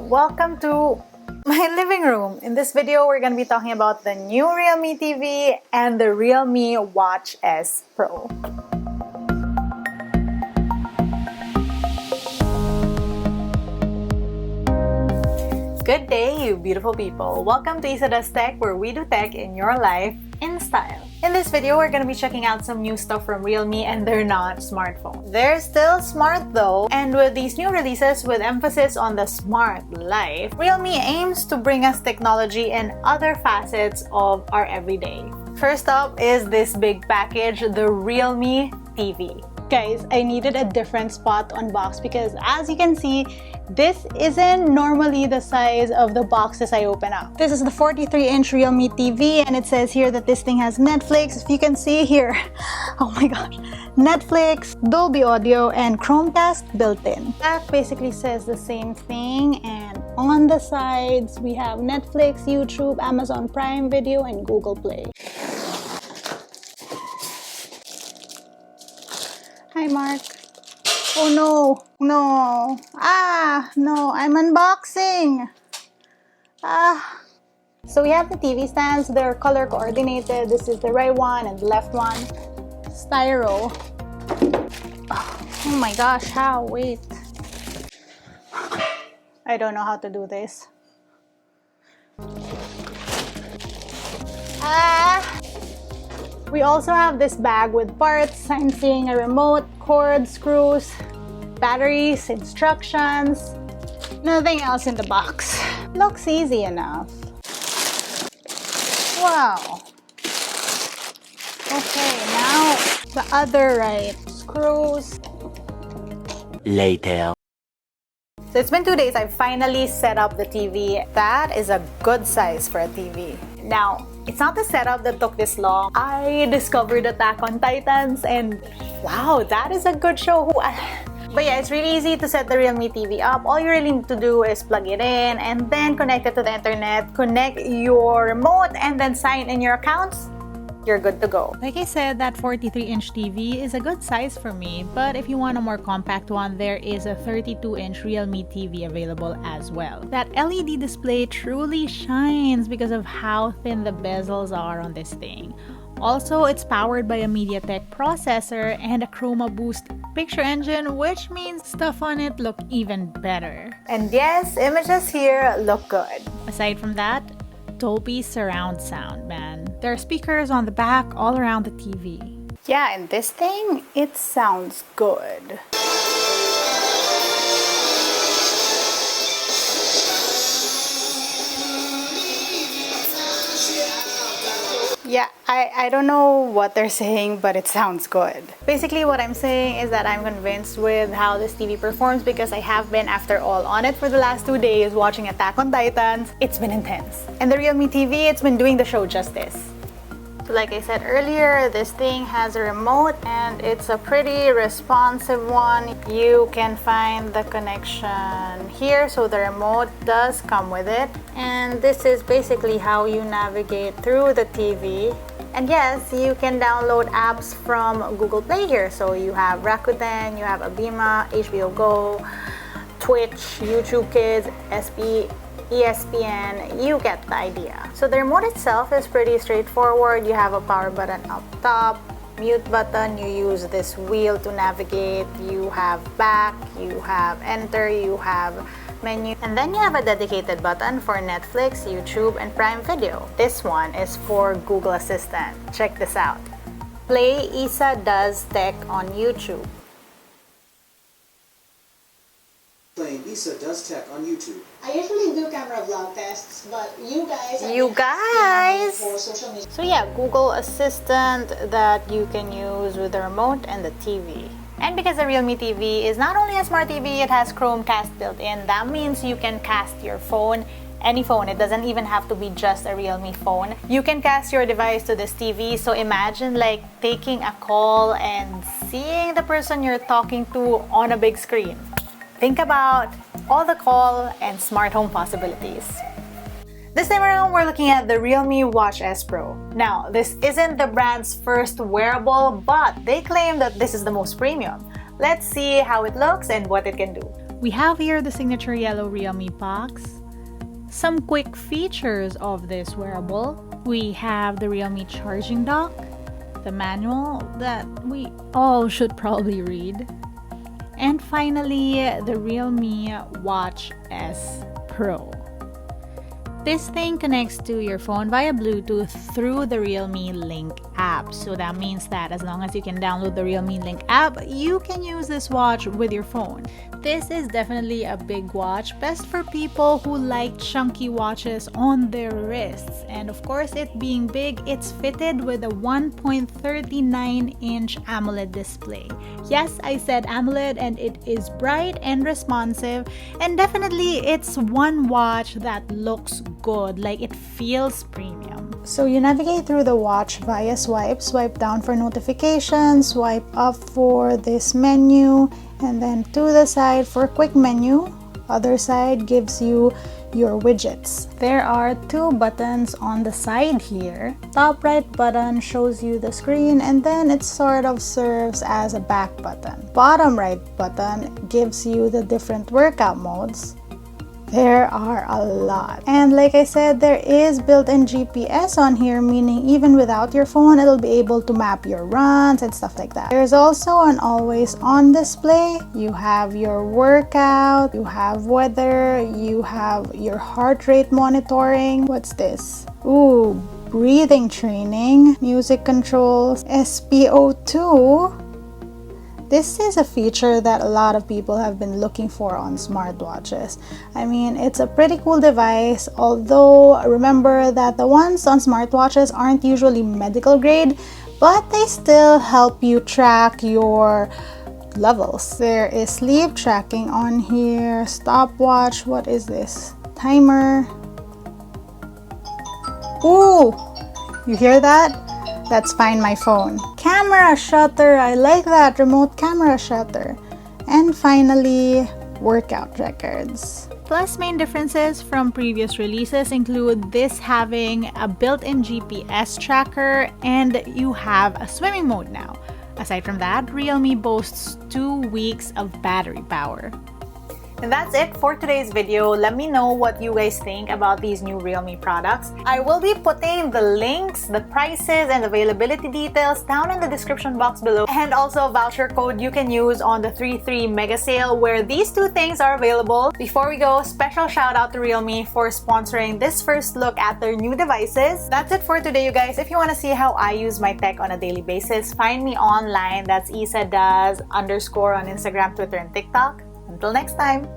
welcome to my living room. In this video, we're going to be talking about the new Realme TV and the Realme Watch S Pro. Good day, you beautiful people. Welcome to LAZADA's Tech, where we do tech in your life in style. In this video, we're going to be checking out some new stuff from Realme, and they're not smartphones. They're still smart though, and with these new releases with emphasis on the smart life, Realme aims to bring us technology in other facets of our everyday. First up is this big package, the Realme TV. Guys, I needed a different spot to unbox because as you can see, this isn't normally the size of the boxes I open up. This is the 43-inch Realme TV, and it says here that this thing has Netflix. If you can see here, oh my gosh, Netflix, Dolby Audio, and Chromecast built in. That basically says the same thing, and on the sides, we have Netflix, YouTube, Amazon Prime Video, and Google Play. Hi, Mark. Oh no, no. No, I'm unboxing. So we have the TV stands. They're color coordinated. This is the right one and the left one. Styro. Oh my gosh, how? Wait. I don't know how to do this. We also have this bag with parts. I'm seeing a remote, cord, screws, batteries, instructions. Nothing else in the box. Looks easy enough. Wow. Okay, now the other right. Screws. Later. So it's been 2 days. I finally set up the TV. That is a good size for a TV. Now, it's not the setup that took this long. I discovered Attack on Titans and wow, that is a good show. But yeah, it's really easy to set the Realme TV up. All you really need to do is plug it in and then connect it to the internet, connect your remote, and then sign in your accounts. You're good to go. Like I said, that 43-inch TV is a good size for me, but if you want a more compact one, there is a 32-inch Realme TV available as well. That LED display truly shines because of how thin the bezels are on this thing. Also, it's powered by a MediaTek processor and a Chroma Boost picture engine, which means stuff on it look even better. And yes, images here look good. Aside from that, Dolby surround sound, man. There are speakers on the back all around the TV. Yeah, and this thing, it sounds good. Yeah, I don't know what they're saying, but it sounds good. Basically, what I'm saying is that I'm convinced with how this TV performs because I have been, after all, on it for the last 2 days watching Attack on Titans. It's been intense. And the Realme TV, it's been doing the show justice. So like I said earlier, this thing has a remote and it's a pretty responsive one. You can find the connection here, so the remote does come with it. And this is basically how you navigate through the TV. And yes, you can download apps from Google Play here. So you have Rakuten, you have Abima, HBO Go, Twitch, YouTube Kids, ESPN, you get the idea. So the remote itself is pretty straightforward. You have a power button up top, mute button, you use this wheel to navigate, you have back, you have enter, you have menu, and then you have a dedicated button for Netflix, YouTube, and Prime Video. This one is for Google Assistant. Check this out. Play LAZADA's Tech on YouTube. Playing LAZADA's Tech on YouTube. I usually do camera vlog tests, but you guys For social media. So yeah, Google Assistant that you can use with the remote and the TV. And because the Realme TV is not only a smart TV, it has Chromecast built in. That means you can cast your phone, any phone. It doesn't even have to be just a Realme phone. You can cast your device to this TV. So imagine like taking a call and seeing the person you're talking to on a big screen. Think about all the call and smart home possibilities. This time around, we're looking at the Realme Watch S Pro. Now, this isn't the brand's first wearable, but they claim that this is the most premium. Let's see how it looks and what it can do. We have here the signature yellow Realme box. Some quick features of this wearable. We have the Realme charging dock, the manual that we all should probably read, and finally the Realme Watch S Pro. This thing connects to your phone via Bluetooth through the Realme Link app. So that means that as long as you can download the Realme Link app, you can use this watch with your phone. This is definitely a big watch, best for people who like chunky watches on their wrists. And of course, it being big, it's fitted with a 1.39-inch AMOLED display. Yes, I said AMOLED, and it is bright and responsive, and definitely it's one watch that looks good, like it feels premium. So you navigate through the watch via swipe. Swipe down for notifications, swipe up for this menu, and then to the side for quick menu. Other side gives you your widgets. There are two buttons on the side here. Top right button shows you the screen, and then it sort of serves as a back button. Bottom right button gives you the different workout modes. There are a lot. And like I said, there is built-in GPS on here, meaning even without your phone, it'll be able to map your runs and stuff like that. There's also an always on display. You have your workout, you have weather, you have your heart rate monitoring. What's this? Ooh, breathing training, music controls, SpO2. This is a feature that a lot of people have been looking for on smartwatches. I mean, it's a pretty cool device, although remember that the ones on smartwatches aren't usually medical grade, but they still help you track your levels. There is sleep tracking on here, stopwatch, what is this? Timer. Ooh, you hear that? That's Find My Phone. Camera shutter, I like that, remote camera shutter. And finally, workout records. Plus, main differences from previous releases include this having a built-in GPS tracker, and you have a swimming mode now. Aside from that, Realme boasts 2 weeks of battery power. And that's it for today's video. Let me know what you guys think about these new Realme products. I will be putting the links, the prices, and availability details down in the description box below, and also a voucher code you can use on the 3/3 mega sale where these two things are available. Before we go, special shout out to Realme for sponsoring this first look at their new devices. That's it for today, you guys. If you want to see how I use my tech on a daily basis, find me online. That's LAZADA_ on Instagram, Twitter, and TikTok. Until next time!